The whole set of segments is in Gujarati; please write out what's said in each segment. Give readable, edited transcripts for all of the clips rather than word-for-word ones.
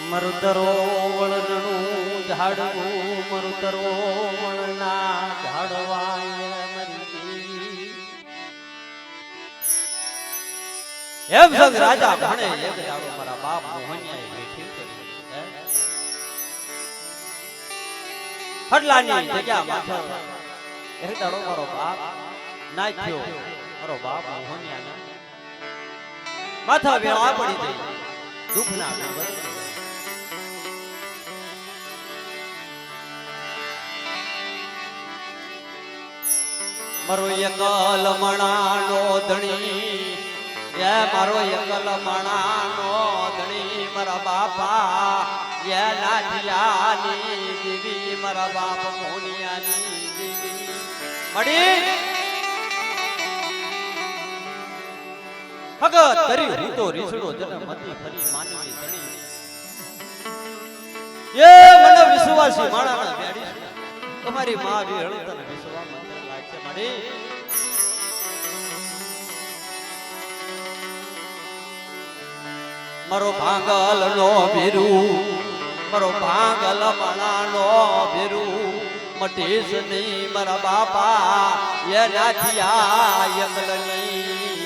મરુતરો વળનું ઝાડવું મરુતરો વળના ઝાડવાય મરી એમ સગ રાજા ભણે એક દાડો મારા બાપ મોહનિયાએ બેઠી કરી હડલાની જગ્યા માથે એક દાડો મારો બાપ નાખ્યો મારો બાપ મોહનિયાને માથા વેળા પડી ગઈ દુઃખના મારો એકલ મણાનો ધણી એ મારો એકલ મણાનો ધણી મારા બાપા એ નાથિયાની દેવી મારા બાપ મોનિયાની દેવી મડી ભગત તરી રીતો રીસડો જન્મ મતી ફરી માનવી ધણી એ મને વિશ્વાસી માણાના બેડી તમારી માં બી હળ તને વિશ્વાસ મંત્ર લાગશે મડી મારો ભાંગલ નો ભીરુ મારો ભાંગલ મણાનો ભીરુ મટીસ ની મારા બાપા એ નાથિયા એકલની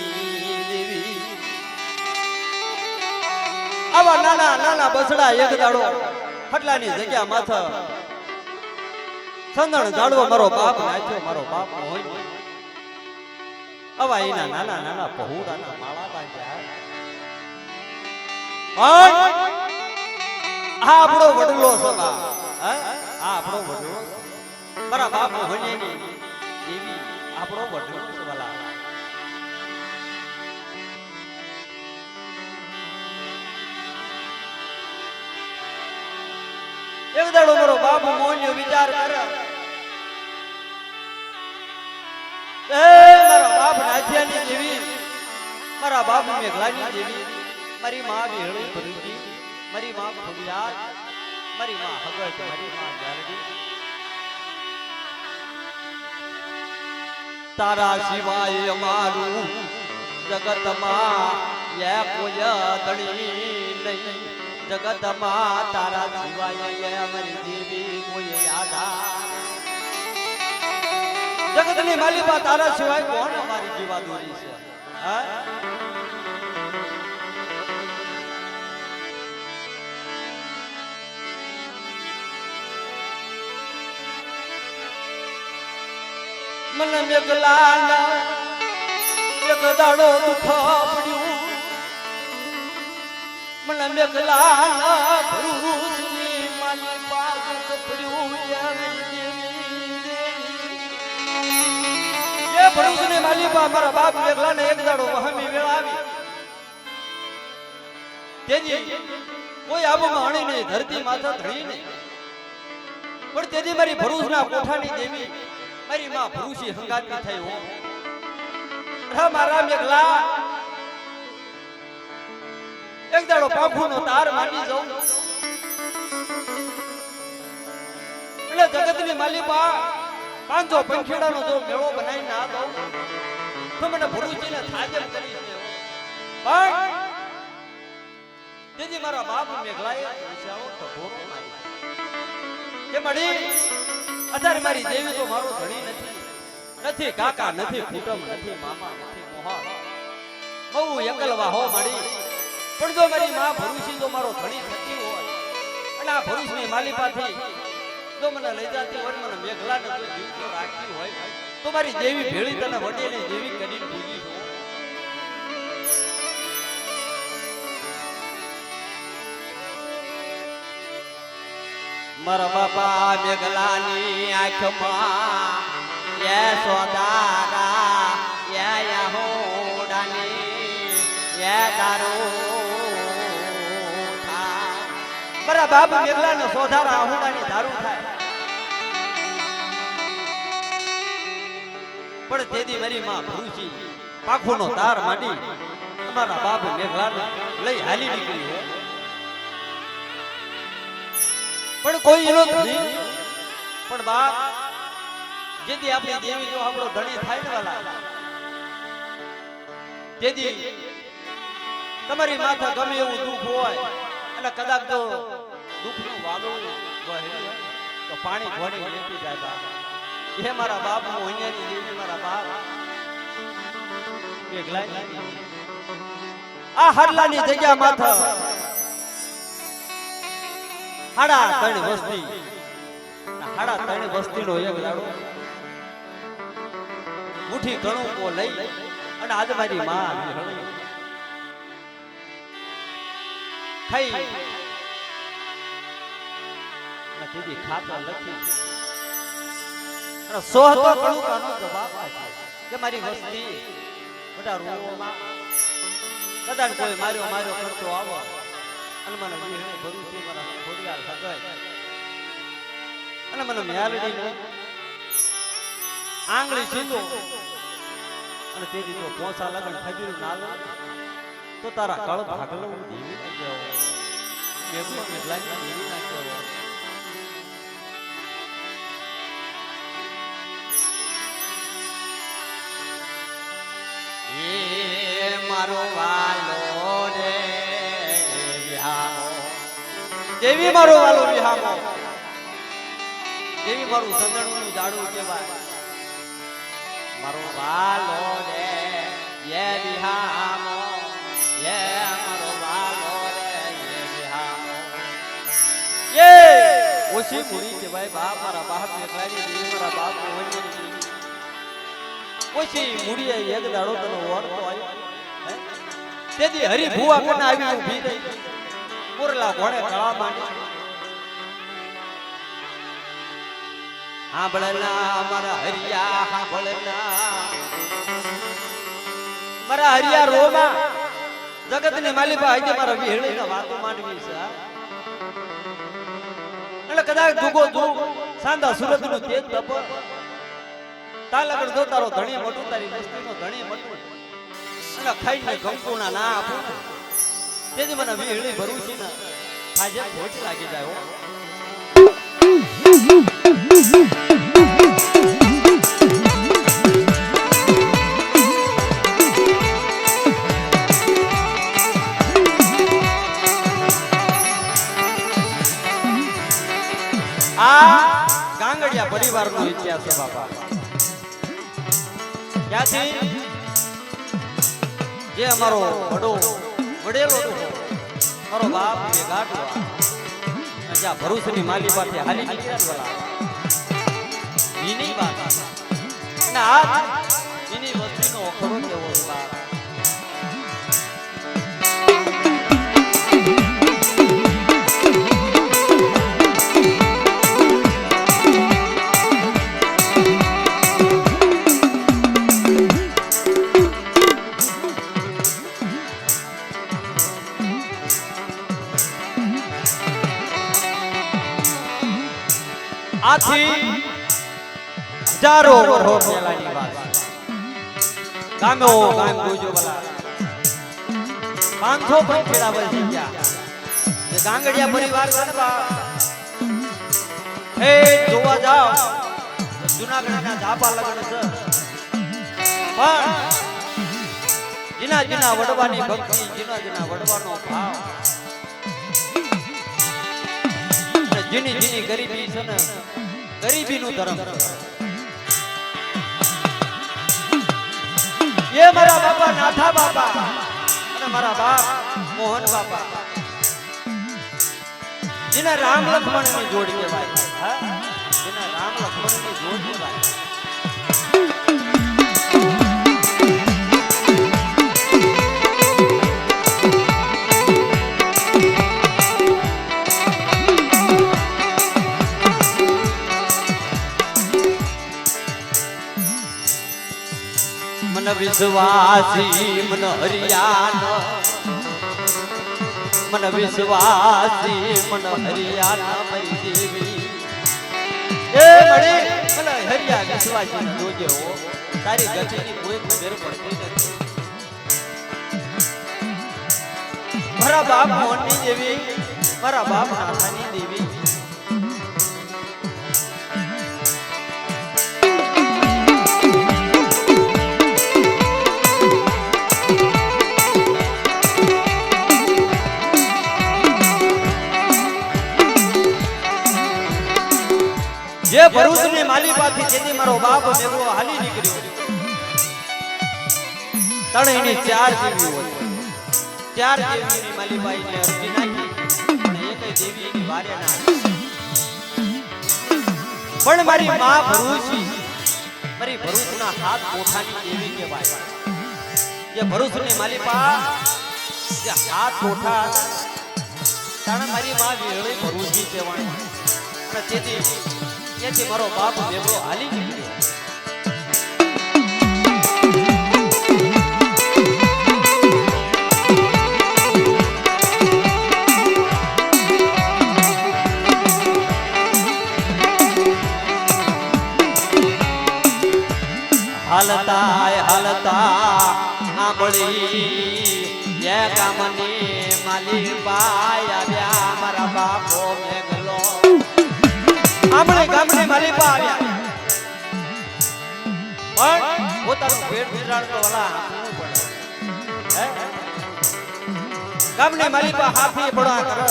આવા નાના નાના બસડા એક દાડો ખટલાની જગ્યા માથે સંદણ ઝાડવો મારો બાપ નાખ્યો મારો બાપ હોય આવા એના નાના નાના પહોળાના માળા બાંધ્યા આપણો વડલો સભા આપણો વડલો મારા બાપ હોય દેવી આપણો વડલો સવાલા એક દાડો મારો બાપ મોન્યો વિચાર કરે મારા બાપ નાથિયાની દેવી મારા બાપ મેઘલાની દેવી મારી માં વેળી ભરૂચી મારી માં ખોડિયાર મારી માં હગત મારી માં ગારડી તારા સિવાય અમારું જગતમાં એ કોઈ ધણી નહીં જગતમાં તારા સિવાય અમારી દેવી કોઈ આધાર જગતની માલિકા તારા સિવાય કોણ અમારી જીવા દોરી છે મને મેઘલા એક દાડો દુઃખ પડ્યું મને મેઘલા ભરૂચની માલી પાગત પડ્યું એ ભરૂચની માલી પા મારા બાપ મેઘલાને એક દાડો વહમી વેળા આવી તેજી કોઈ આબમાં હણી નહીં ધરતી માથા ધણી નહીં પણ તેજી મારી ભરૂચના કોઠાની દેવી મારી માં ભરૂચી હંગાતી થઈ હો મારા મેઘલા એક દાડો પાંખુનો તાર માંડી જાઉં એટલે જગતની માલિકા પાંચો પંખીડાનો જો મેળો બનાવી ના દઉં તો મને ભરૂચીને થાજર કરી છે પણ તેથી મારા બાપ મેઘલાએ વિચારો ટકોરો મારી કે મળી અત્યારે મારી દેવી તો મારો ધણી નથી કાકા નથી કુટુંબ નથી મામા નથી મોહર બહુ એકલવા હો મળી પણ જો મારી માં ભરૂચી જો મારો ધણી થતી હોય અને આ ભરૂચની માલિકાથી જો મને લઈ જતી હોય મને મેઘલાને જો જીવતો રાખતી હોય તો મારી દેવી ભેળી તને વડેલી દેવી કરીને પૂજી છો મારા બાપા મેઘલાની આંખમાં એ સોદારા એ હોડાની એ દારૂ મારા બાપ મેઘલાને સોધારા આહુડાની દારૂ થાય પણ તેદી મારી માં ભરૂચી પાખોનો તાર માંડી અમારા બાપ મેઘલાને લઈ હાલી નીકળી હો પણ કોઈ એનો ધણી પણ બાપ જેથી આપણી દેવી જો આપણો ધણી થાય ને વાલા તેદી તમારી માથા ગમે એવું દુઃખ હોય અને કદાચ તો દુઃખનું વાદળું વહેલું તો પાણી ઘોડી લેતી જાય બાપ. હે મારા બાપ, હું અહીંયાની દેવી મારા બાપ એકલા આ હરલાની જગ્યા માથા હાડા ત્રણ વસ્તી હાડા ત્રણ વસ્તીનો એક લાડો મુઠી ઘણું કો લઈ અને આજ મારી માં ખાઈ નથી ખાતા લખી અને સોહતો ઘણું કાનો જવાબ આપે કે મારી વસ્તી બધા રૂમમાં કદાચ કોઈ માર્યો માર્યો કરતો આવો અને મને વિહણે ભરું છે મારા ખોડિયાર હગાય અને મને મ્યાલડીને આંગળી સીંધો અને તેથી તો પોસા લગન ખજૂરી ના લો તો તારા કળ ભાગલો દેવી ના કેવો મેઘલો મેઘલાની દેવી ના કેવો. એ મારો વાલો રે વિહામો દેવી મારો વાલો વિહામો દેવી મારું સંદણનું જાડું કહેવાય મારો વાલો રે યે વિહામો યે મારો વાલો રે યે વિહામો યે ઓછી પૂરી કહેવાય બાપ મારા બાપ એકલાની દેવી મારા બાપ ઓની ઓછી મૂડીએ એક દાડો તનો ઓળતો આવ્યો તેથી હરી ભુવા કને આવી ઊભી રહી મોરલા ઘોડે કળા માંડી હાંભળના મારા હરિયા હાંભળના મારા હરિયા રોમા જગતની માલિકા આજે મારા વિહળીના વાતો માંડવી છે એટલે કદાચ દુગો દુગ સાંધા સુરતનું તેજ તપ તાલગડ જો તારો ધણી મોટું તારી વસ્તીનો ધણી મોટું અને ખાઈને કંકુના ના આપું તેથી મને વિહળી ભરું છે ને આજે ભોજ લાગી જાય હો. આ ગાંગડિયા પરિવારનો ઇતિહાસ છે બાપા. ક્યાંથી જે અમારો વડેલો મારો બાપ ગાંઠવા જ્યાં ભરૂચની માલી પાસે હાલી નીકળ્યા એની વાત અને આ એની વસ્તીનો અખરો કેવો બાપ. આથી હજારો વર્ષો પહેલાની વાત ગામો ગામ ગોજો વાલા 500 પંખેડા વળી ગયા જે ગાંગડિયા પરિવાર ગણવા હે જોવા જાવ જૂનાગઢના ધાપા લગન છે પણ જીના જીના વડવાની ભક્તિ જીના જીના વડવાનો ભાવ જીની જીની ગરીબી છે ને ગરીબીનું ધર્મ એ મારા બાપા નાથા બાપા અને મારા બાપ મોહન બાપા જેને રામ લક્ષ્મણની જોડ કહેવાય હા જેને રામ લક્ષ્મણની જોડ કહેવાય. मन विश्वासी मन हरियाणा मन विश्वासी मन हरियाणा मरी देवी ए मड़ी मन हरिया विश्वासी जोजे हो तारी गतिनी कोई खबर પડતી નથી. મારા બાપ મોહનની દેવી મારા બાપ નાથાની દેવી જે ભરૂચની માલિપાથી જેથી મારો બાપ મેઘલો હાલી નીકળ્યો તણે એની ચાર દેવી હોય ચાર દેવીની માલિબાઈને અરજી નાખી પણ એકય દેવી એની વારે ના પણ મારી માં ભરૂચી મારી ભરૂચના હાથ કોઠાની દેવી કહેવાય જે ભરૂચની માલિપા જે હાથ કોઠા તાણે મારી માં વેળી ભરૂચી કહેવાય અને તેથી મારો બાપ મેઘલો હાલી નીકળ્યો હાલતા આંબળી જે કામની માલિપાઈ આવ્યા મારા બાપો મેઘલો આંબળી ગામની માલિપા આવ્યા પણ પોતાનું પેટ વિરાળ તો ઓલા આપવું પડે ગામની માલિપા હાફી બડા કરે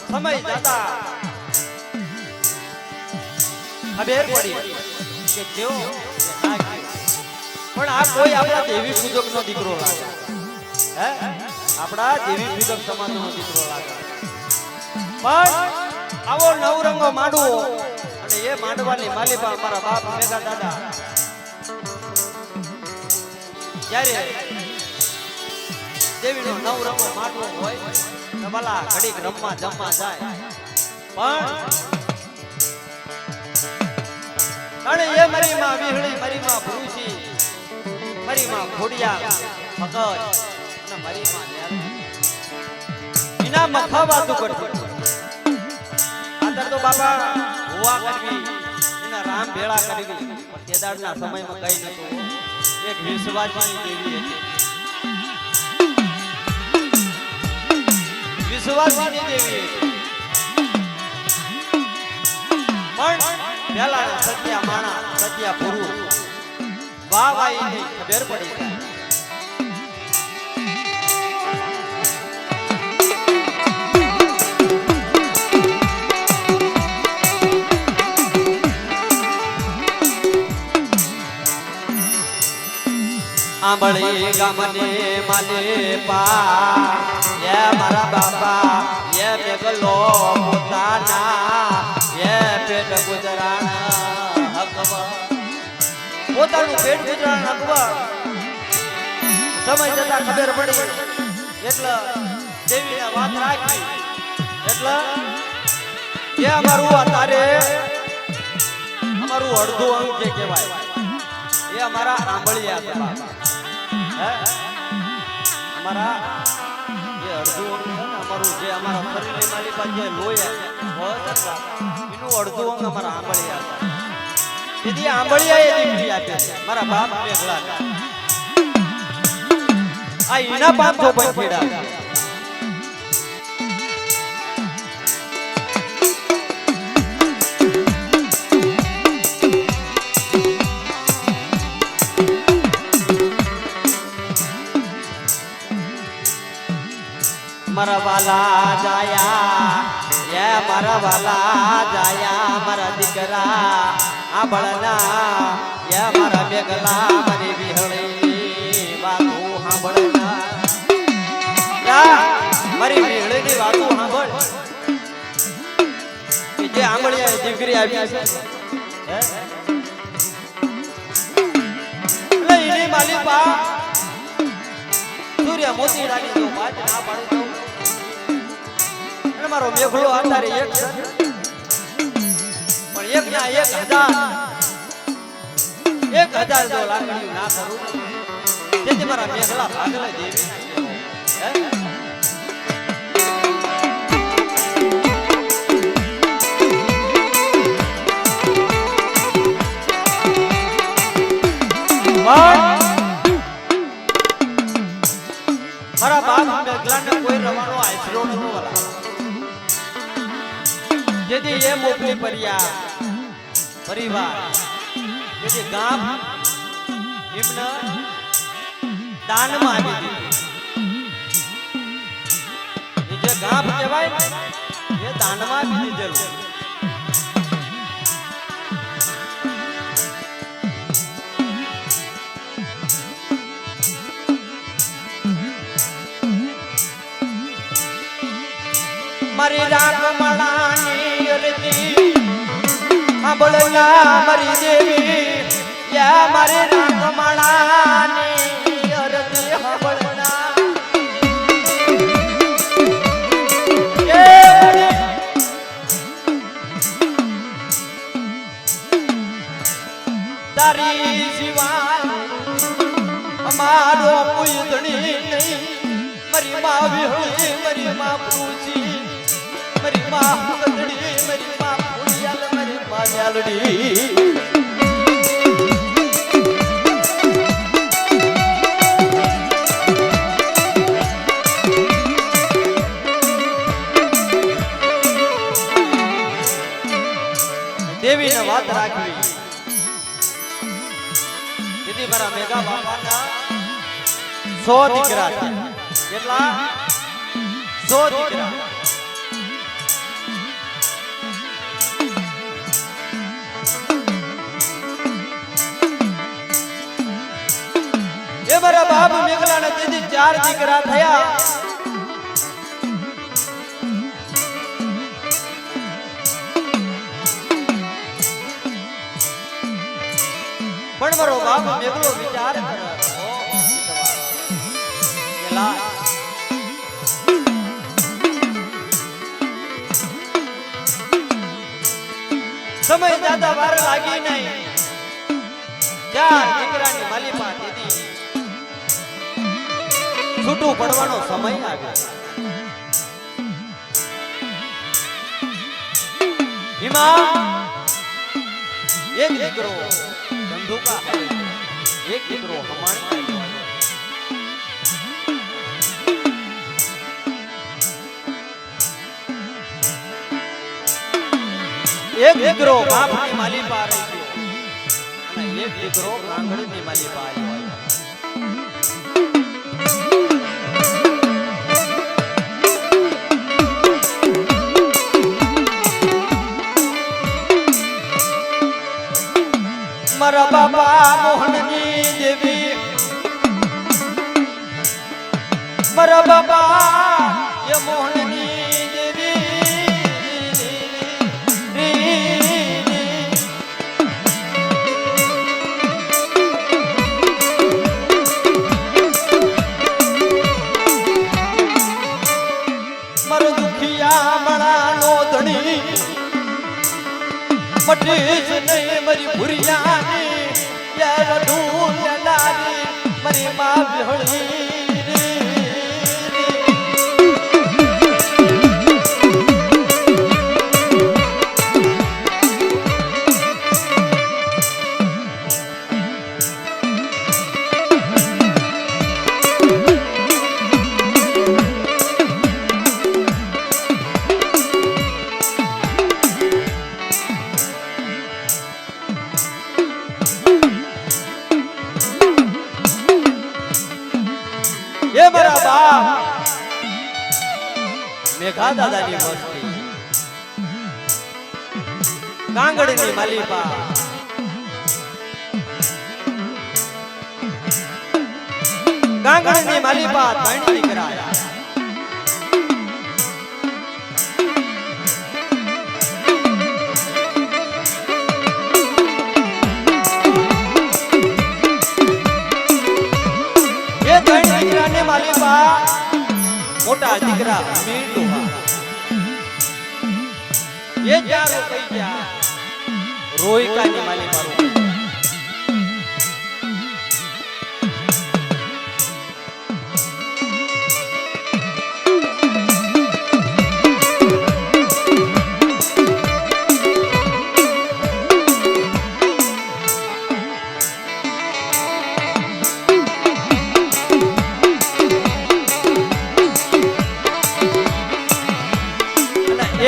સમય જતા ખબર પડી કે કેવો પણ આ કોઈ આપણા દેવી પૂજક નો દીકરો લાગે હે આપણા દેવી પૂજક સમાજ નો દીકરો લાગે પણ આવો નવરંગો માંડવો અને એ માંડવાની માલિપા મારા બાપ મેઘા દાદા જ્યારે દેવીનો નવરંગો માંડવો હોય તો ભલા ઘડીક રમવા જમવા જાય પણ અને એ મારી માં વિહળી મારી માં ભરૂચી મારી માં ખોડિયા મગજ અને મારી માં ઇના મખા વાતું કરતી આદર તો બાબા હોવા કરવી એના રામ ભેળા કરવી પણ તેદાડના સમયમાં કઈ નતું એક વિશ્વાસની દેવી હતી વિશ્વાસની દેવી હતી પણ પેલા સત્યા માણા સત્યા પુરુષ વાહ વાહ ની ખબર પડી આંબળી ગામને માલિપા એ મારા બાપા એ મેઘલો પોતાના એ પેટ ગુજરાણ હકવા પોતાનું પેટ ગુજરાણ હકવા સમય જતા ખબર પડી એટલે દેવીને વાત રાખી એટલે એ અમારું અત્યારે અમારું અડધું અંગ જે કહેવાય એ અમારા આંબળિયા છે બાપા અમારા જે અડધું અંગ છે ને અમારું જે અમારા શરીરની માલિકા જે લોહી એનું અડધું અંગ અમારા આંબળિયા છે તેથી આંબળિયા એ દીકરી આપે છે મારા બાપ મેઘલા આ એના 500 પંખેડા મારા વાલા જાયા એ મારા વાલા જાયા મારા દીકરા આ બળના એ મારા મેઘલા મારી વિહળીની વાતો સાંભળના મારી વિહળીની વાતો સાંભળ કે જે આંબળિયા દીકરી આવી છે એટલે એની માલિપા સૂર્ય મોતી રાની જો વાત ના પાડું મારો મેઘલો અત્યારે એક પણ એક ના 1000 જો લાકડીઓ ના કરું તેથી મારા મેઘલા ભાગલે દેવી મારા બાપ મેઘલાને કોઈ રવાનો આશરો નતો વાલા જેથી એ મોકલી પરિવાર જેથી ગામ એમને દાનમાં આપી દીધું જે ગામ કહેવાય એ દાનમાં બી દીધેલું. મારી રાગમણાની અરજી સાંભળના મારી દેવી, યા મારી રાગમણાની અરજી સાંભળના. તારી સિવાય અમારો કોઈ ધણી નહીં. મારી માં વિહળી, મારી માં પૂછી, મારી માં કદડી, મારી માં ફૂલિયાલ, મારી માં યાલડી. દેવીને વાત રાખવી. દીદી મારા મેઘા બાપાના 100 દીકરા છે. કેટલા? 100 દીકરા. એ મારા બાપ મેઘલાને દીદી 4 દીકરા થયા. પણ મારો બાપ મેઘલો વિચાર કરે, સમય જ્યાદા વાર લાગી નહીં. 4 દીકરાની માલિપા દીદી છૂટું પડવાનો સમય આવ્યો. એમાં એક દીકરો ધંધુકા, એક દીકરો હમાણી, એક દીકરો બાપની માલિપા રહી ગયો અને એક દીકરો ગાંગડીની માલિપા આવ્યો. મારા બાપા મોહનની દેવી, મારા બાપા એ મોહનની દેવી, મારો દુખિયા મણાનો ધણી મટીશ નહીં મારી ભુરિયાની, યાર ઢૂંઢ લારી મારી માં વિહળી. એ મારા બાપ મેઘા દાદાની વસ્તી ગાંગડીની માલિપા, ગાંગડીની માલિપા 3 દીકરા. માલિપા મોટા દીકરા મીંડુવા એ 4 રૂપિયા રોહિકાની માલિપા.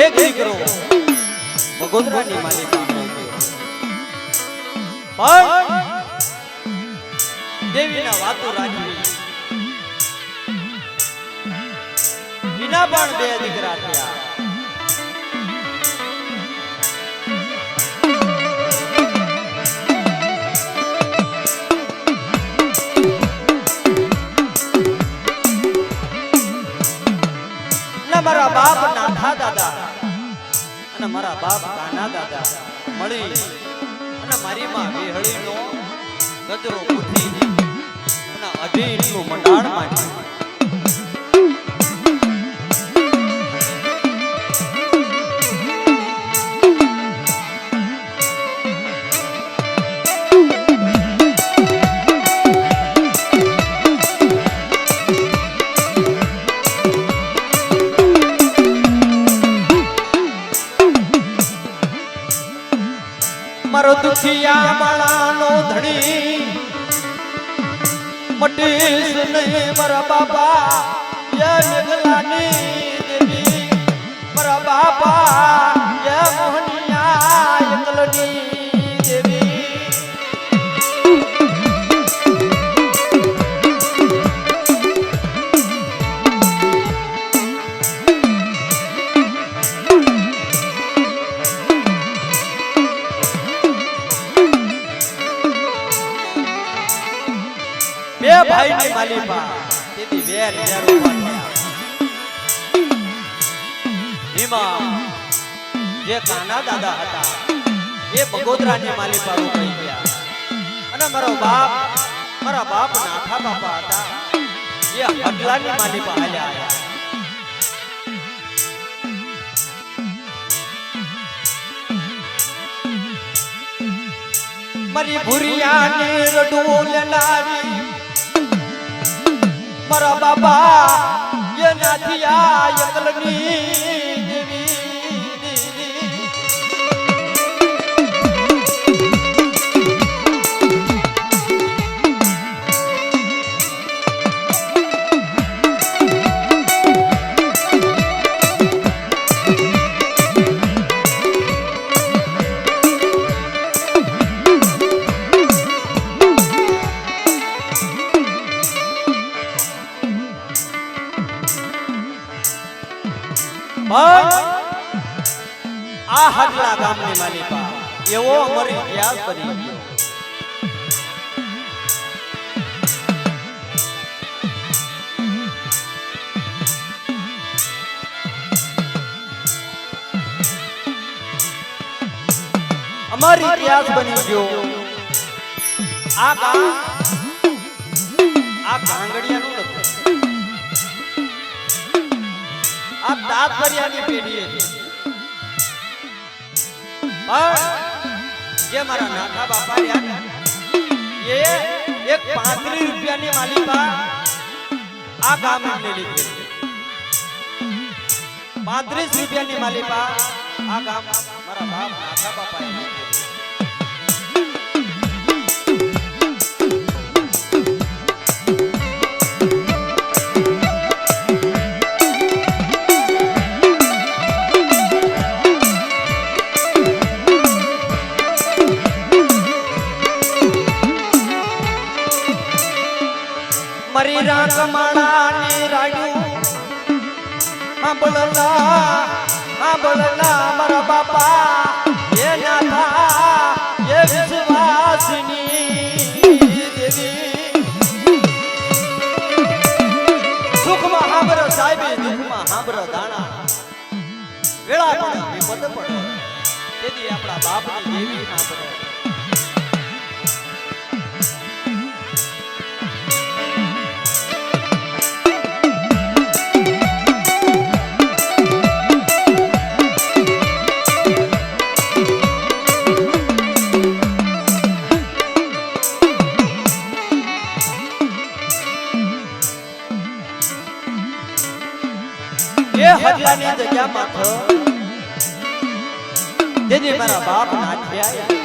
એક દીકરો બગોદરાની માલિકા પણ દેવીના વાતો રાખવી. વિના પણ 2 દીકરા થયા. બાપ નાથા દાદા અને મારા બાપ કાના દાદા મળી અને મારી માં વેહળીનો ગજરો ઉઠી અને 2.5 ઇંચનું મંડાણ માંડ્યું. મારો દુખિયા માળાનો ધણી મટીશ નહીં મારા બાપા યે મેઘલાની દેવી મારા બાપા યે મોહનિયા એકલની દેવી. બે ભાઈની માલિપા તેથી વેર વેર ઉભા થયા. એમાં જે કાના દાદા હતા એ બગોદરાની માલિપા રોકાઈ ગયા અને મારા બાપ નાથા બાપા હતા એ હડલાની માલિપા હાલ્યા આવ્યા. મારી ભુરિયાની રડું લેનારી મારા બાપા યે નાથિયા એકલની દેવી. આ હડલા ગામની માલિપા એવો અમર ઇતિહાસ બની ગયો. અમર ઇતિહાસ બની ગયો. આ ગાંગડિયાનું નથી, આ તાતરિયાની પેઢી હતી. જે મારા નાથા બાપા રહ્યા એ એક 35 રૂપિયાની માલિકા આ ગામ એમને લીધી. 35 રૂપિયાની માલિકા આ ગામ મારા બાપ નાથા બાપાએ લીધી. મરી રાખ માળાની રાડ્યું સાંભળલા મારા બાપા એ નાથા એ વિશ્વાસની દેવી. સુખમાં હાંભર સાહેબે દુઃખમાં હાંભર દાણા વેળા પણ વિપદ પડે તેથી આપણા બાપની દેવી હાંભરે. હડલાની જગ્યા માથે તેથી મારા બાપ નાઠ્યા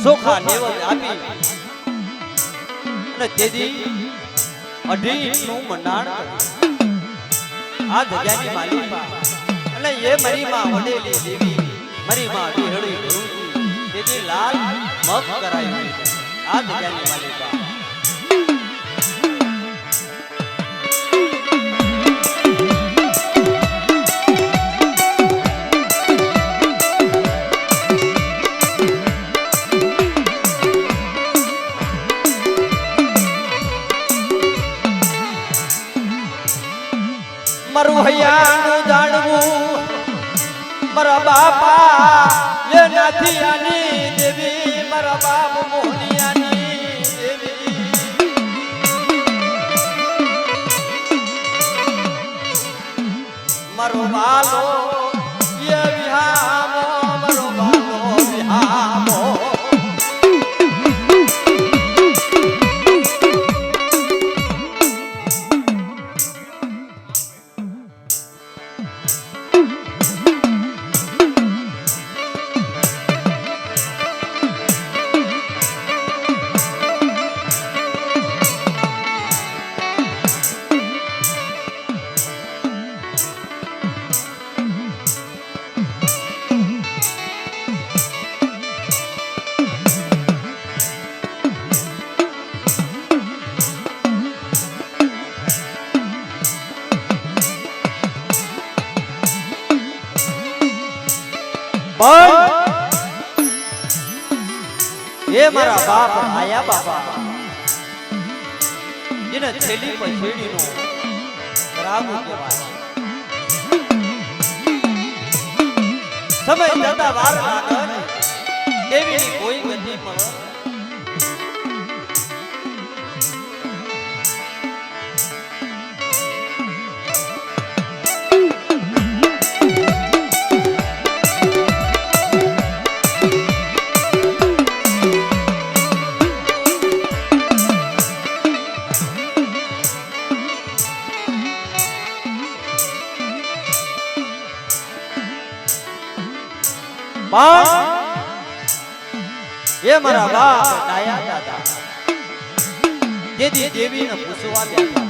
સોખા નેવદ આપી અને તેથી 2.5 ઇંચનું મંડાણ આ જગ્યાની માલિકા અને એ મારી માં વડેલી દેવી મારી માં વિહળી ગુરુજી તેથી લાલ મગ કરાયું આ જગ્યાની માલિકા. મારું હૈયાનું જાણવું મારા બાપા એ નથી આની દેવી મારા બાપ મોહનિયાની દેવી મારો બાલો એ વિહામો મારો બાલો વિહામો એ મારા બાપ આયા બાપા જેને છેલી પર છેડીનો રાગુ કહેવાય સમય જતા વાર લાગે દેવીની કોઈ ગતિ પણ એ મારા બાપ ડાયા દાદા દેદી દેવીને પૂછવા બેઠા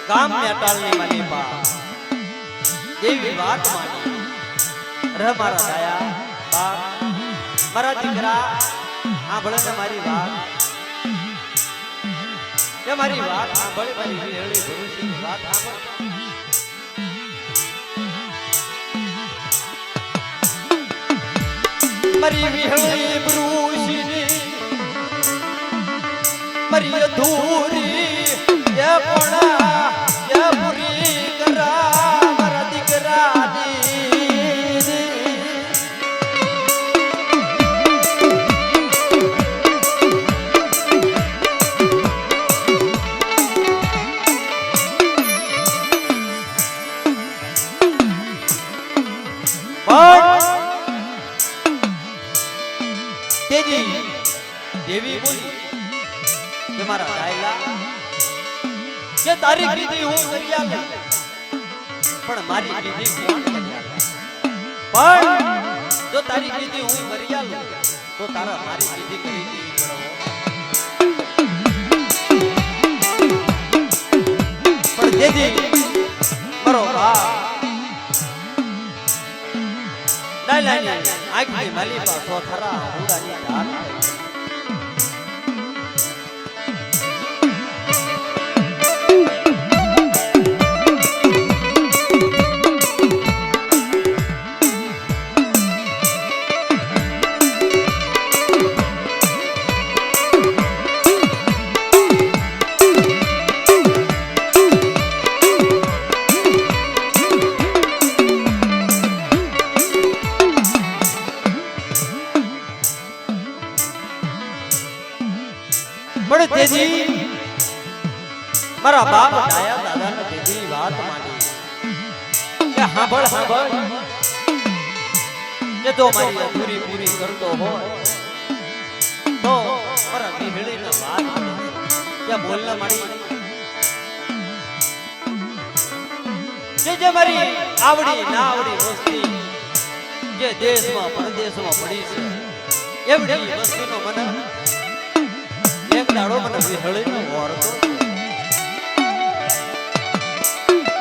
ગામ મેટાલની માલીપા દેવી વાત માની રે મારા ડાયા બાપ મારા દીકરા સાંભળે ને મારી વાત એ મારી વાત સાંભળે મારી વીરળી ભરૂચની વાત સાંભળ મારી વિહળી બ્રુશની મારી અધૂરી એ કોણા એ પૂરી કરા મારા દીકરાની દેવી બોલી કે મારા ડાયલા કે તારી કીધી હું કર્યા લે પણ મારી કીધી કોણ કર્યા પણ જો તારી કીધી હું કર્યા લે તો તારા મારી કીધી કરી દેવી પડો પણ દેદી મારો બાપ ડાયલા ની આંખની માલી પાસો થરા હુડાની ધાર પણ તેજી મારા બાપ ડાયા દાદાને તેજી વાત માની કે સાંભળ સાંભળ કે જો મારી અધૂરી પૂરી કરતો હોય તો મારા વિહળીને વાત કે બોલના મારી જે મારી આવડી ના આવડી વસ્તી જે દેશમાં પરદેશમાં પડી છે એવડી વસ્તીનો મને એક દાડો મને વિહળીનો ઓરતો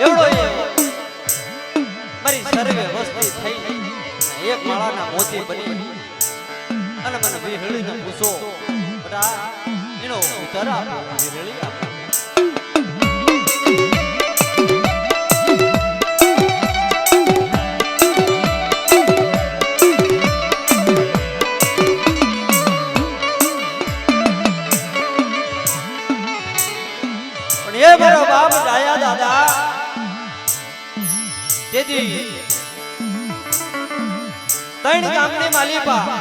એવડો મારી સર્વે વસ્તી થઈ એક માળાના મોતી બની અને મને વિહળીને પૂછો બટા એનો ઉત્તર આપો વિહળી આપો મારો બાપ ડાયા દાદા તેથી ત્રણ ગામની માલિપા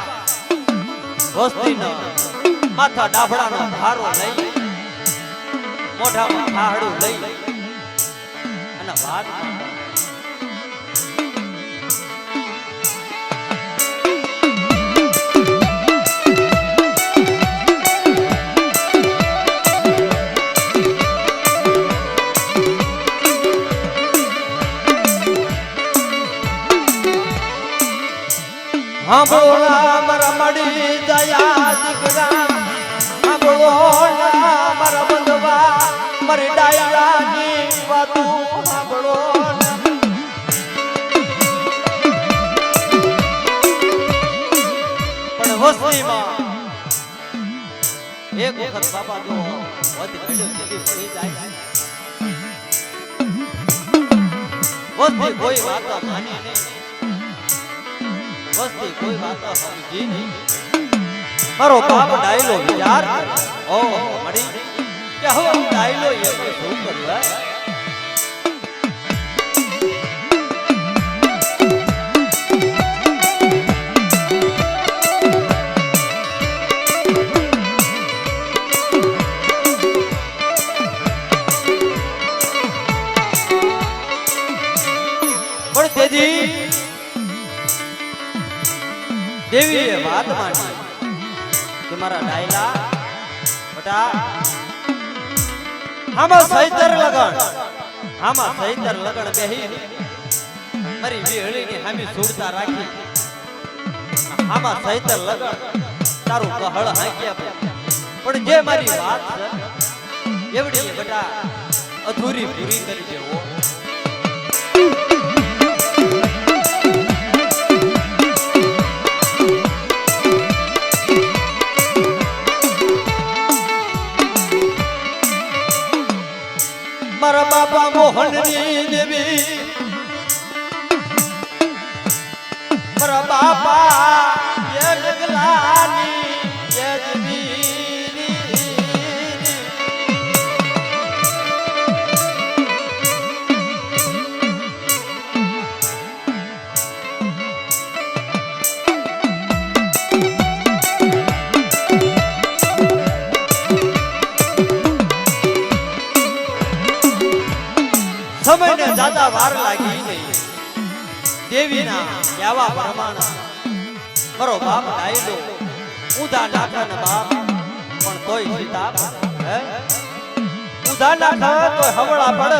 વસ્તીનો માથા ડાભડાનો ભારો લઈ મોઢામાં ખાહડું લઈ અને વાત હાંભળોલા મારા મળી દયા દીકરા હાંભળોલા મારા બંધવા મારી ડાયરાની વાતો હાંભળો પણ વસ્તીમાં એક વખત બાપા જો વધ ઘડ્યો જેવી પડી જાય વસ્તી કોઈ વાતો માની નહીં વસ્તી કોઈ વાતો સમજી નહીં મારો બાપ ડાયલો વિચાર ઓ મળી કે હવે હું ડાયલો એ શું કર્યું પણ તેજી દેવીએ વાત માની કે મારા ડાયલા બટા આમાં સૈતર લગન બેહી મારી વેળીની હામી સુડતા રાખી આમાં સૈતર લગન તારું કહળ હાંક્યા પણ જે મારી વાત છે એવડી બટા અધૂરી પૂરી કરી દેવો મારા બાપા મોહનની દેવી મારા બાપા એ મેઘલાની એ દેવી સમયને જાતા વાર લાગી નહીં દેવીના કહેવા પ્રમાણે મારો બાપ ડાયલો ઊંધા નાખા ને બાપ પણ તોય સીતાપ હે ઊંધા નાખા તો હવળા પડ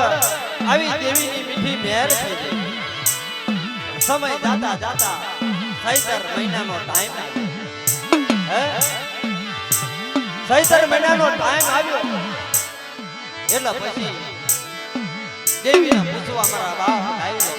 આવી દેવીની મીઠી મહેર થઈ ગઈ સમય જાતા જાતા સૈતર મહિનાનો ટાઈમ હે સૈતર મહિનાનો ટાઈમ આવ્યો એટલે પછી દેવીને પૂછવા મારા બાપ ડાયલો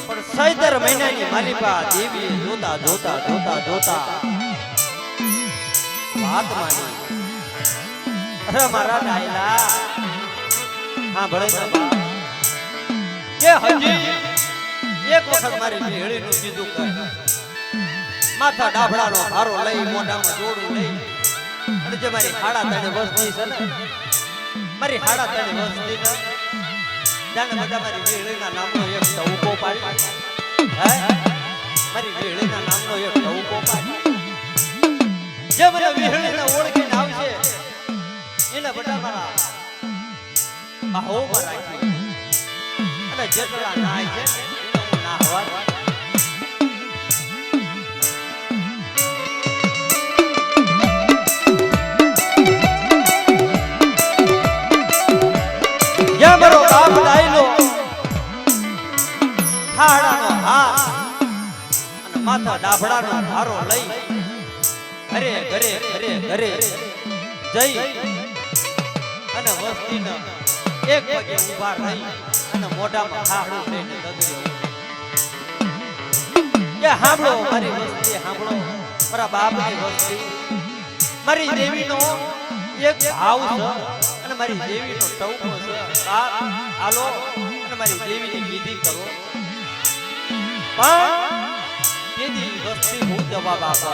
પણ સૈતર મહિનાની માલિપા દેવીએ જોતા જોતા જોતા જોતા વાત માની અરે મારા ડાયલા હા ભળે કે હજી એક વખત મારી ભેળીનું કીધું કર માથા ડાભડાનો ભારો લઈ મોઢામાં જોડું લઈ અને જે મારી હાડા તને વસ્તી છે ને મારી હાડા તને વસ્તી ને જાને બધા મારી ભેળીના નામનો એક ટહુકો પાડી હે મારી ભેળીના નામનો એક ટહુકો પાડી જે મને વિહળીને ઓળખીને આવશે એને બધા મારા બાહોમાં રાખી અને જેટલા નાય છે એને હું નાહવા યા મારો બાપ ડાયલો ખાડાનો હાથ અને માથા ડાભડાનો ભારો લઈ ઘરે ઘરે ઘરે ઘરે જઈ અને વસ્તીના એક પગે ઊભા રહી અને મોઢામાં ખાહડું લઈને ગગડ્યો કે સાંભળો મારી વસ્તી સાંભળો મારા બાપની વસ્તી મારી દેવીનો એક ભાવ છે અને મારી દેવીનો ટવકો છે બાપ હાલો અને મારી દેવીની વિધિ કરો પણ તેદી વસ્તી હું જવાબ આપો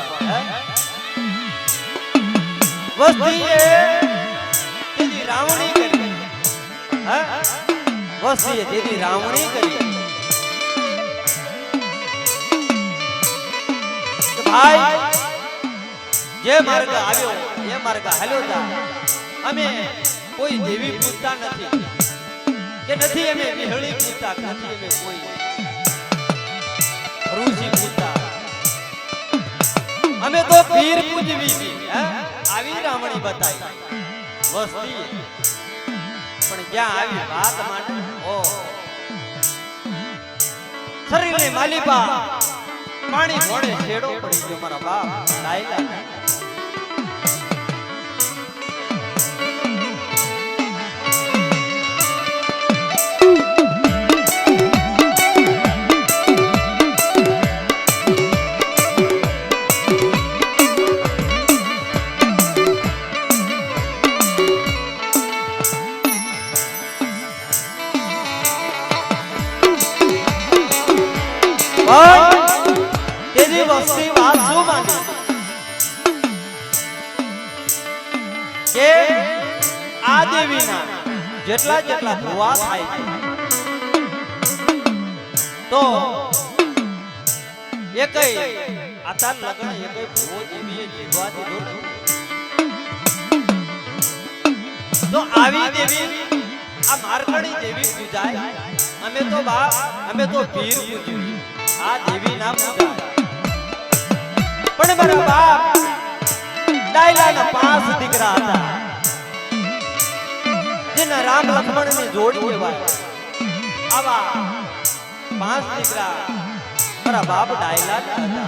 વસ્તી એ તેદી રાવણી કરી હે વસ્તી એ તેદી રાવણી કરી ભાઈ જે માર્ગ આવ્યો એ માર્ગ હાલ્યો તા અમે કોઈ દેવી પૂજતા નથી કે નથી અમે વિહળી પૂજતા નથી અમે કોઈ ઋષિ પૂજતા અમે તો પીર પૂજવી છે આવી રામણી બતાઈ વસ્તી પણ ક્યાં આવી વાત માટે ઓ શરીરની માલિપા પાણી ઘોડે છેડો પડી ગયો મારા બાપ લાયલા તેની વસ્તી વાત શું માંડી કે આ દેવીના જેટલા જેટલા ભુવા થાય છે તો એકય આતાર લગ્ન એકય ભુવો દેવીએ જીવવા દીધો તો આવી દેવી આ મારકણી દેવી પૂજાય અમે તો બાપ અમે તો પીર પૂજ્યું આ દેવી ના પૂજાય પણ મારા બાપ ડાયલાના 5 દીકરા હતા જેના રામ લક્ષ્મણ ની જોડી કહેવાય આવા 5 દીકરા મારા બાપ ડાયલા હતા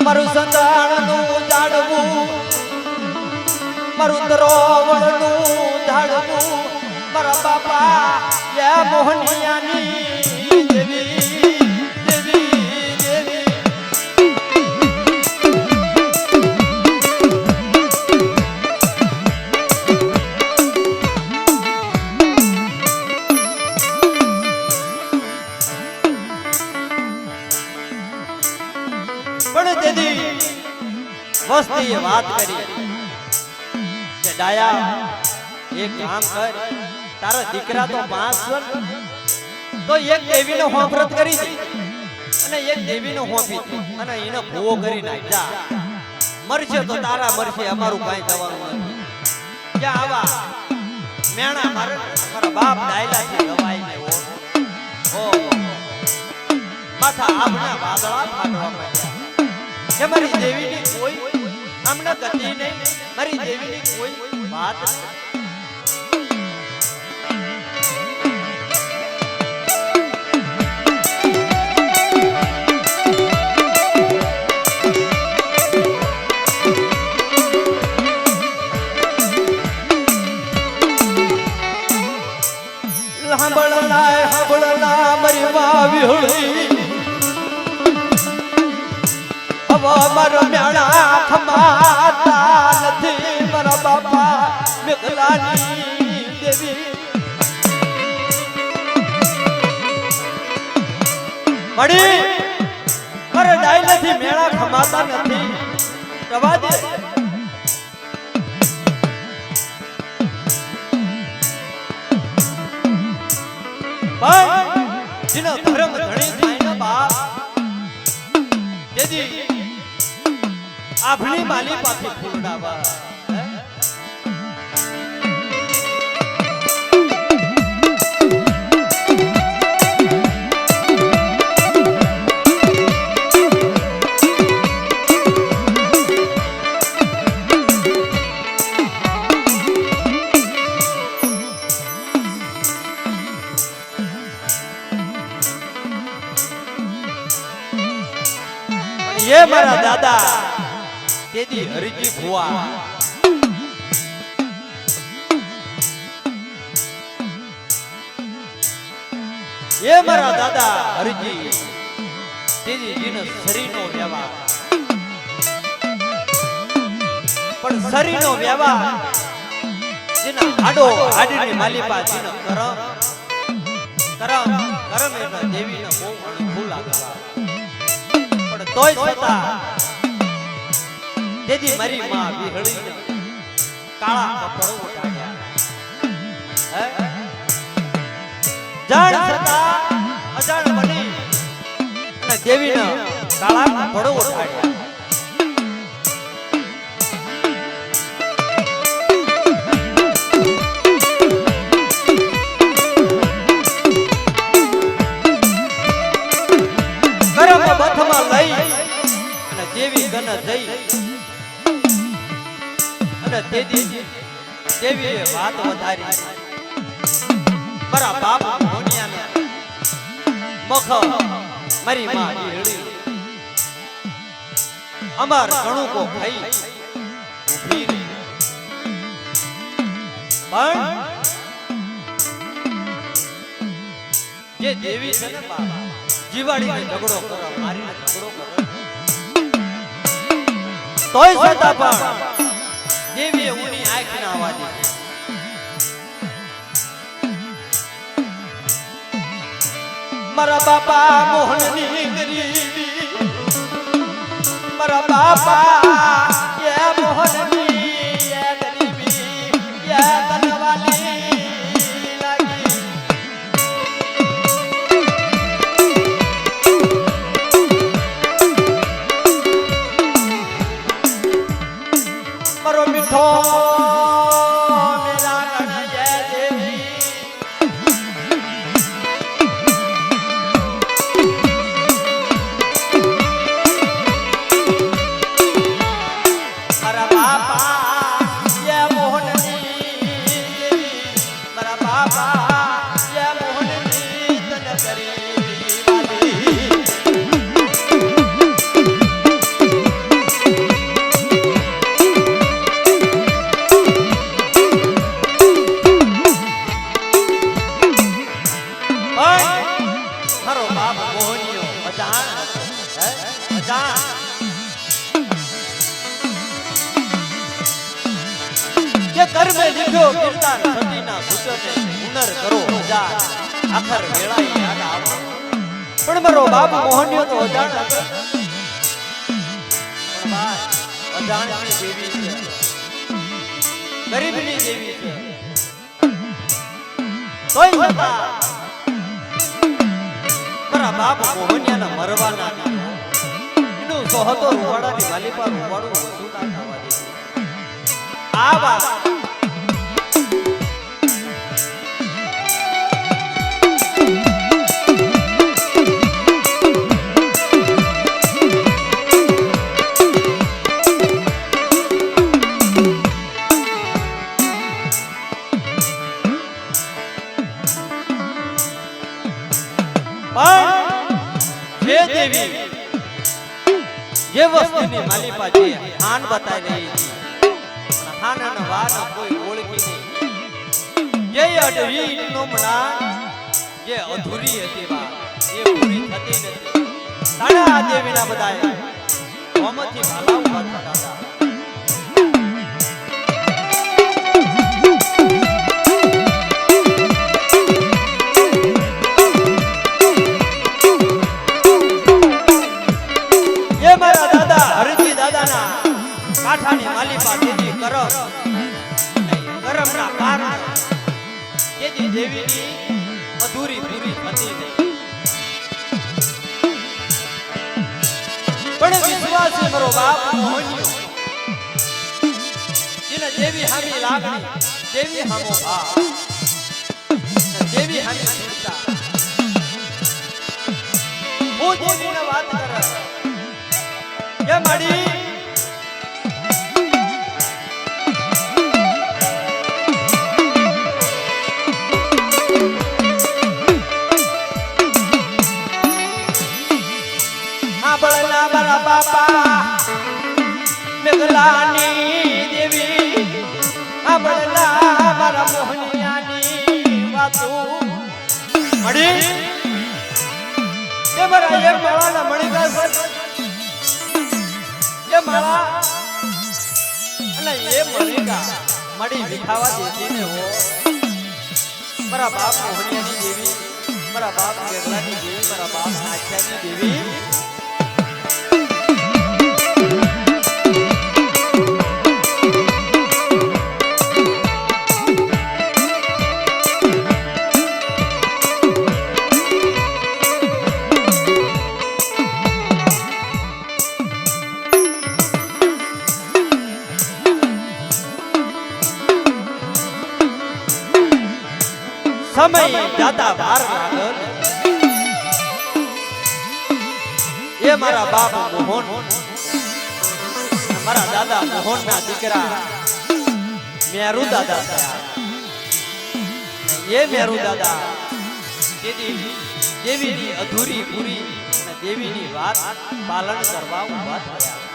મારું સંતાનનું જાડવું મારું તરોવળનું ઝાડવું મારા બાપા યા મોહનિયાની દેવી દેવી દેવી પણ દેદી વસ્તીએ વાત કરી કે ડાયા એક કામ કર તારા દીકરા તો 5 તો એક દેવીનો હોંફરત કરી દે અને એક દેવીનો હોંફી દે અને એને ભૂવો કરી નાખ જા મરશે તો તારા મરશે અમારું કાઈ જવાનું નથી ક્યાં આવા મેણા મારા બાપ ડાયલા થી દવાઈ ને ઓ માથા આપના વાદળા ફાટવા માંડ્યા કે મારી દેવીની કોઈ આમને ગતિ નહીં મારી દેવીની કોઈ વાત નહીં હંબળલા મારી વાવી હોળી હવે મારો મેણા ખમાતા નથી મારા બાપા મેઘલાની દેવી મળી મારે ડાયલાથી મેણા ખમાતા નથી રવા દે પણ જેનો ધર્મ ધણી થાય ને બાપ તેથી આપણી માલી પાછી ફૂલડાવા ये मारा दादा तेदी हरिजी भुआ ये मारा दादा हरिजी જીનો શરીરનો વ્યવહાર પણ શરીરનો વ્યવહાર જેના હાડો હાડીની માલિપા જેનો કરમ એટલે દેવીનો બહુ અનુકૂળ લાગવા પણ તોય છતાં તેથી મારી માં વિહળીને કાળા કપડો ઉઠાડ્યા હે જાણ છતાં અજાણ બની અને દેવીનો કાળા કપડો ઉઠાડ્યા દેવીએ વાત વધારી મારા બાપ મોનિયાને મખ મારી માં ઈહળી અમાર ઘણું કો ખાઈ ઊભી રહી પણ જે દેવી છે ને બાપ જીવાડીને ઝઘડો કરો મારીને ઝઘડો કરો તોય છતાં પણ દેવીએ ઉની આંખ ના આવવા દીધી મારા બાપા મોહનની ગરીબી મારા બાપા એ મોહનની એ ગરીબી એ તનવાલી લાગી મારો મીઠો મેરા ગણજે દેવી મારા બાપા એ મોહનની મારા બાપા એ મોહનની તન ગરીબી વાલી कर में लिखो किरदार सतीना सुचने हुनर करो हजार आखर वेळा યાદ આવો પણ મારો બાપ મોહનિયો તો અજાણ હતો પણ બાપ અજાણની દેવી છે ગરીબની દેવી છે તોય છતાં મારા બાપ મોહનિયાના મરવાના એનું સોહતો રૂવાડાની માલિપા રૂવાડું વધુ ના થવા દીધું આ વાત જે દેવી જે વસ્તુની માલિપા છે હાન બતાવી રહી છે હાન અને વાન કોઈ ઓળખી નહીં જે અડવી નો મના જે અધૂરી હતી વાત એ પૂરી થતી નથી તાણા દેવીના બધાએ હોમથી ભાલા ઉભા થતા હતા કાઠાની માલિપા દેવી કરમના કારણ જેથી દેવીની અધૂરી પૂરી થતી નહીં પણ વિશ્વાસી મારો બાપ મોહનિયો જેને દેવી હામી લાગણી દેવી હામો ભાવ દેવી હામી ચિંતા હું દેવીને વાત કરે કે માડી મારા બાપા મેઘલાની દેવી આબળના મારા મોહનિયાની વાતો મળી એ મારા એક માળાના મણિકા એ માળા અને એ મણિકા મડી વિખાવા દેતી ને હો મારા બાપ મોહનિયાની દેવી મારા બાપ ગેગલાની દેવી મારા બાપ આખ્યાની દેવી સમય જાતા વાર લાગલ એ મારા બાપ મોહન મારા દાદા મોહન ના દીકરા મેરુ દાદા થયા એ મેરુ દાદા દેવીની અધૂરી પૂરી અને દેવીની વાત પાલન કરવા ઉભા થયા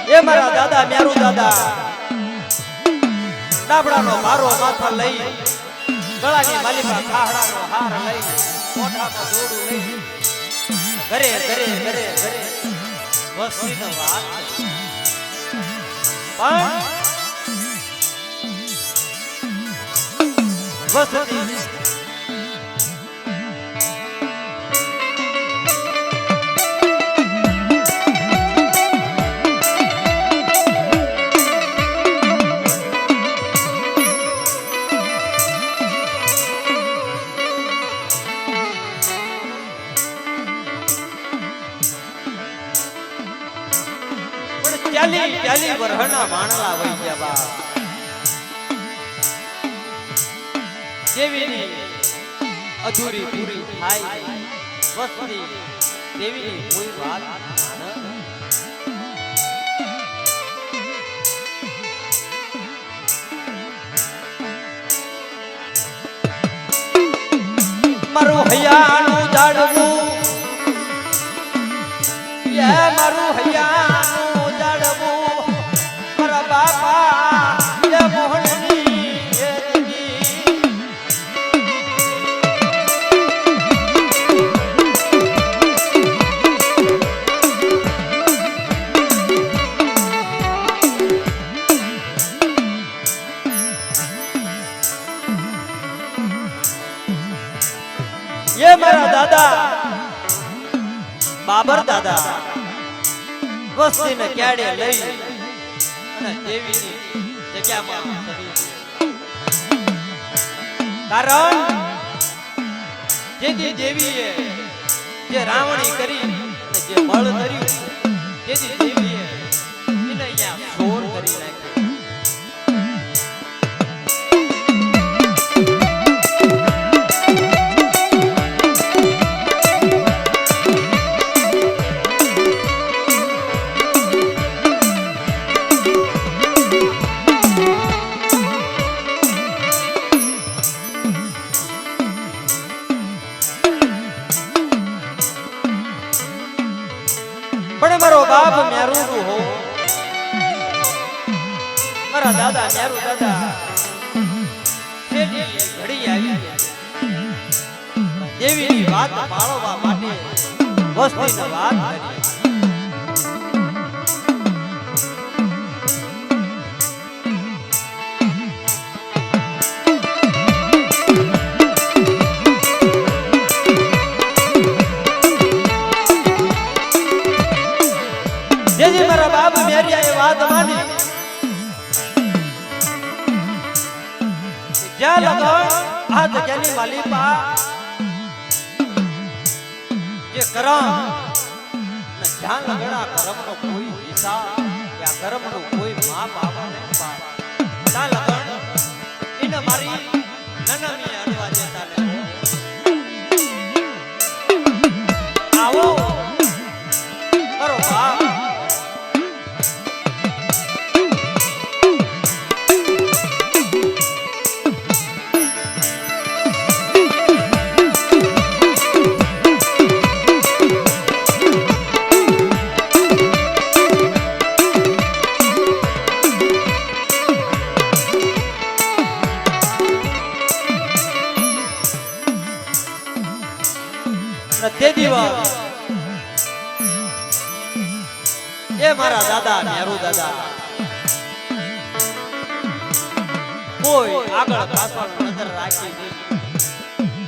એ મારા દાદા મેરુ દાદા ડાબડાનો મારો માથા લઈ ગળાની માલિકા ખાહડાનો હાર લઈ મોઢામાં જોડું લઈ ઘરે ઘરે ઘરે ઘરે વસ્તીનો વાત પણ વસ્તી ચાલી વરહના માણલા વઈ ગયા બાપ દેવીની અધૂરી પૂરી થાય વસ્તી દેવીની કોઈ વાત મારું હૈયાનું જાડવું મારું હૈયાનું મારા બાપા એ મોહનની એ મારા દાદા બાબર દાદા વસ્તીને ક્યાડે લઈ અને દેવીની જગ્યામાં કારણ જેથી દેવીએ જે રાવણી કરી અને જે બળ કર્યું તેથી દેવીએ એને અહીંયા છોર કરી નાખ્યો પણ મારો બાપ મેરુ હો મારા દાદા મેરુ દાદા છેલ્લી ઘડી આવી દેવીની વાત પાળવા માટે વસ્તીની વાત કરી મારા બાપ મેરિયા એ વાત માની જ્યાં લગન આ જગ્યાની માલિકા જે કરમ જ્યાં લગન આ કરમનો કોઈ હિસાબ કે આ કરમનો કોઈ માપ આપવા નહીં ત્યાં લગન એને મારી નનમી અડવા દેતા ને આવો મારો બાપ એ મારા દાદા નેહરુ દાદા કોઈ આગળ પાછળ નજર રાખી નહીં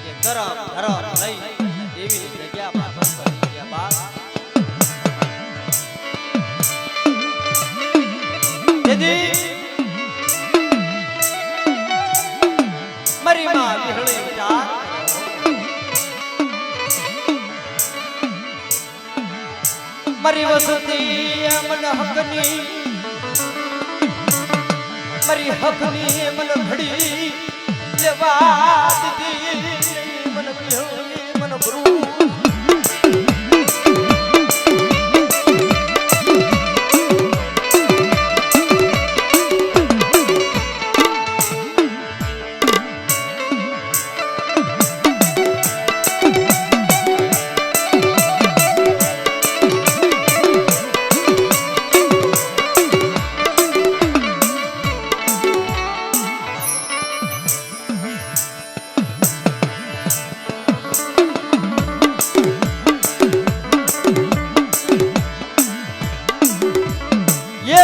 કે કરમ ધરમ લઈ દેવી જગ્યા પાછળ કરી ગયા બાપ દીદી મારી માં વિહળી વિચાર મારી વસતી મન હકની મારી હકની મન ઘડી લેવા દીધી મન વિહળી મન ભરૂ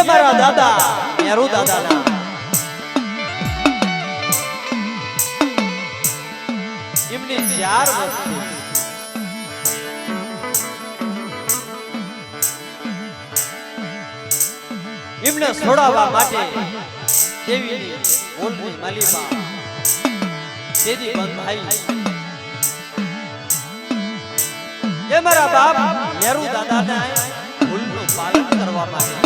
મારા દાદા નેહરુ દાદાના એમની 4 વસ્તુ એમને છોડાવવા માટે દેવીની ઓલની માલીમાં તેદી બંધાઈ એ મારા બાપ નેહરુ દાદાના ભૂલનું પાલન કરવા માટે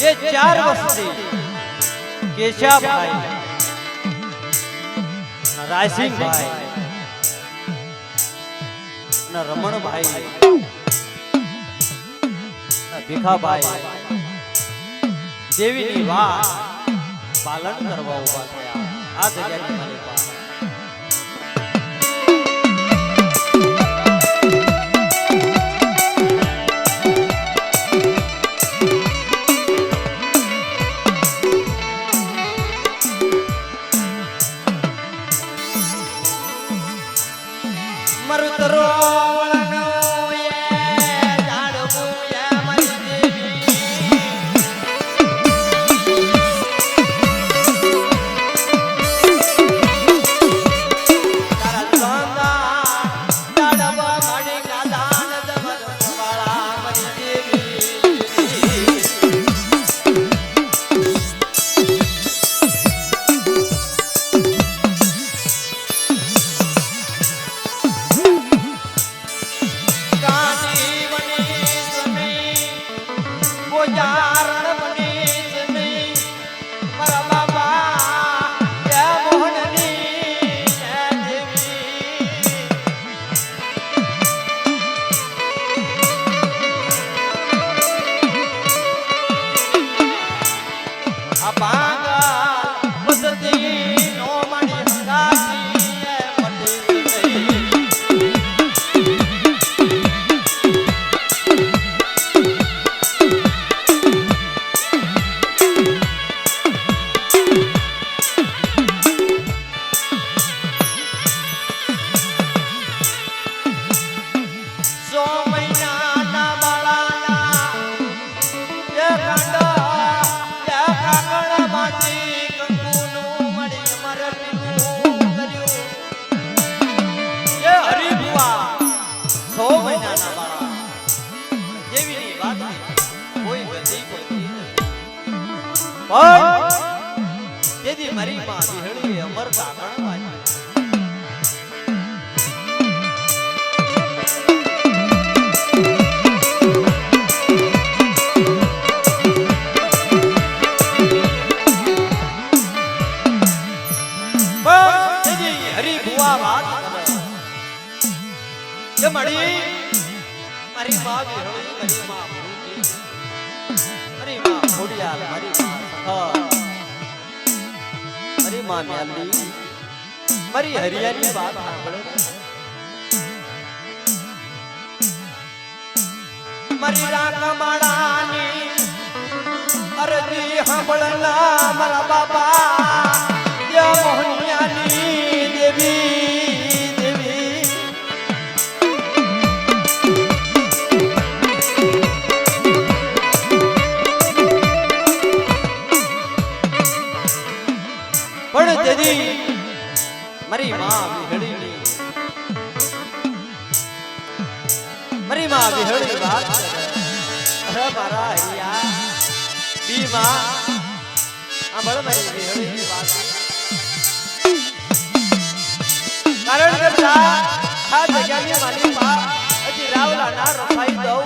ये 4 वस्ती केशा भाई रायसिंह भाई रमण भाई भीखा भाई देवी ની વાત પાલન કરવા ઉભા થયા આ જગ્યાની માલિકા મરુતરો વળનો એ ઝાડવું એ મારી દેવી તારા ચાંદા ઝાડવા માડી ગાદાન દમદ વાળા મારી દેવી જારણ બની જની મારા બાબા એ મોહનની એ દેવી આ ભાંગા બસતી નો માણી હંગાતી એ મટી ગઈ તેથી મારી માં વિહળી અમરતા ગણવાની હરી ભુવા વાત કે મળી મારી માં વિહળી મારી માં મારી માં ખોડિયાર મારી માં મારી માં મ્યાલી મારી હરિયાની વાત સાંભળે મારી રાખ માણાની અરજી સાંભળના મારા બાપા ત્યાં મોહનિયાની દેવી દેવી પણ તેથી મારી માં વિહળીની મારી માં વિહળી વાત અરે મારા હૈયા બી માં આ બળ મારી વિહળીની વાત કારણ કે આ જગ્યાની મારી માં હજી રાવલા ના રખાઈ દઉં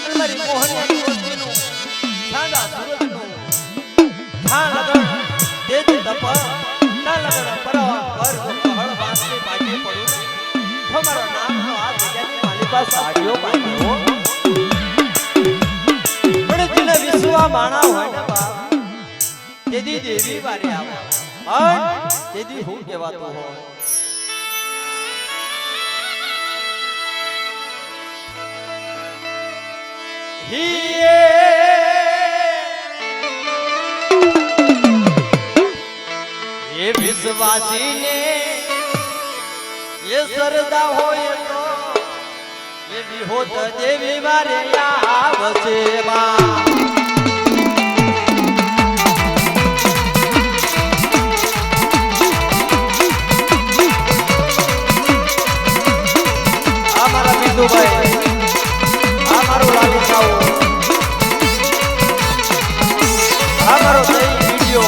અને મારી મોહનિયાની વસ્તીનું સાંદા સુરતનું ધા લગન તેજ તપ ના લગન પરવા પર હળ વાસની પાછી પડું તમારો નામનો આ જગ્યાની મારી પાસે સાડીઓ બાંધ્યો પણ જેને વિશ્વા માણા હોય ને બાપ તેદી દેવી વારે આવે પણ તેદી હું કહેવાતો હોય ये विश्वासी ने ये सरदा होए तो ये भी होत देवी मारे आवसे मां हमारा बिंदु भाई हमारो लाली साहू हमारो सही वीडियो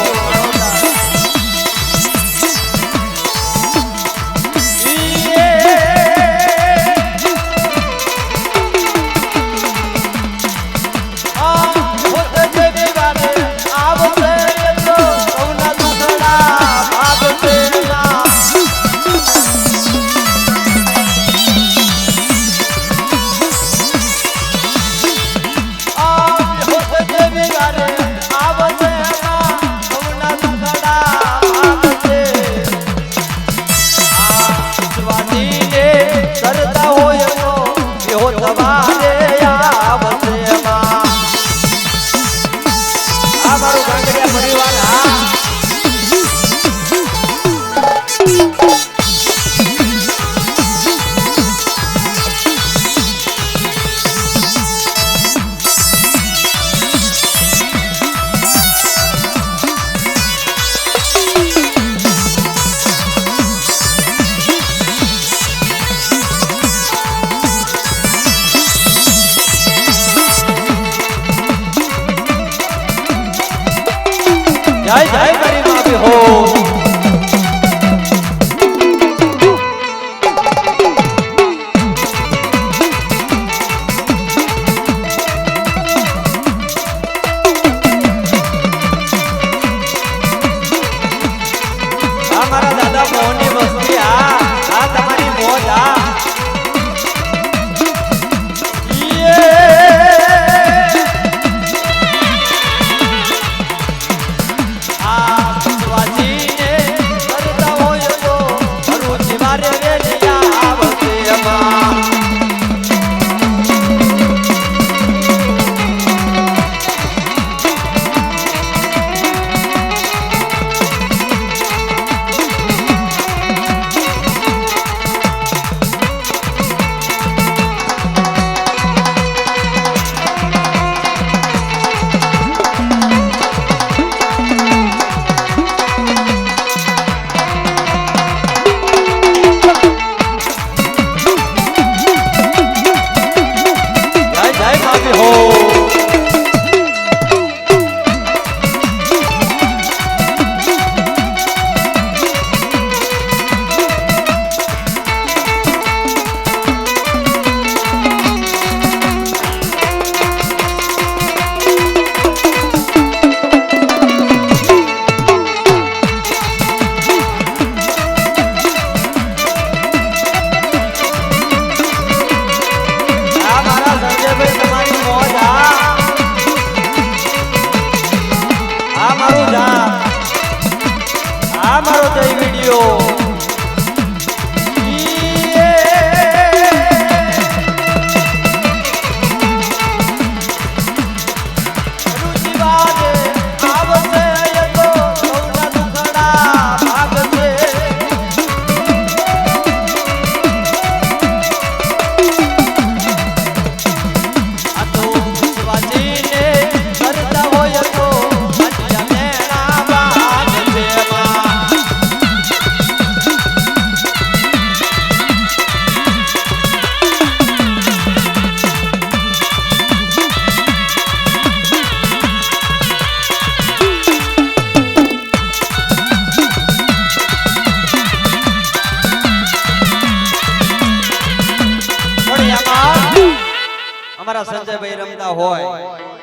અમારા સંજયભાઈ રમતા હોય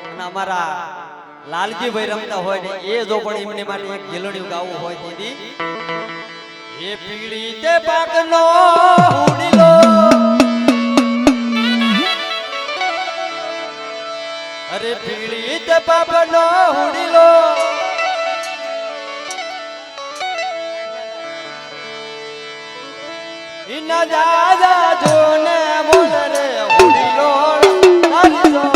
અને અમારા લાલજીભાઈ રમતા હોય ને એ જો પણ એમની માટે એક ગેલણિયું ગાવું હોય દીદી એ પીળી તે પાકનો હુડીલો અરે પીળી તે પાપનો હુડીલો ઇના દાદા જોને બોલ રે હુડીલો તારી જોર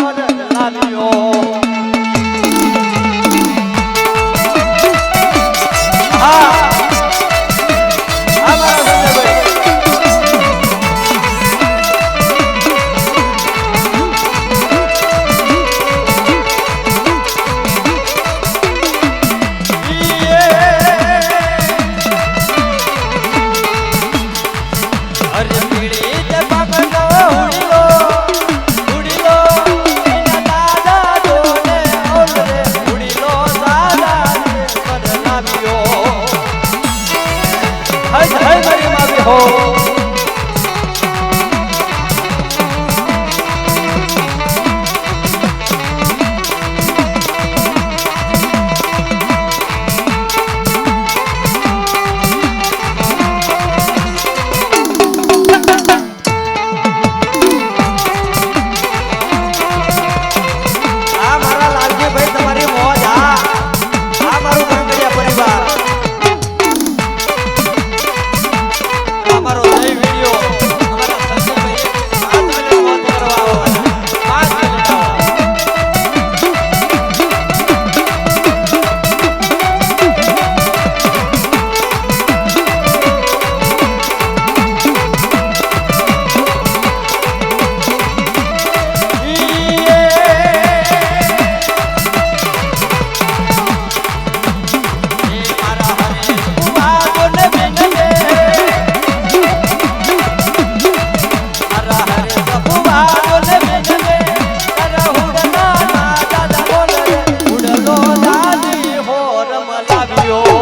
લાવ્યો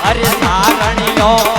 અરે નારણિયો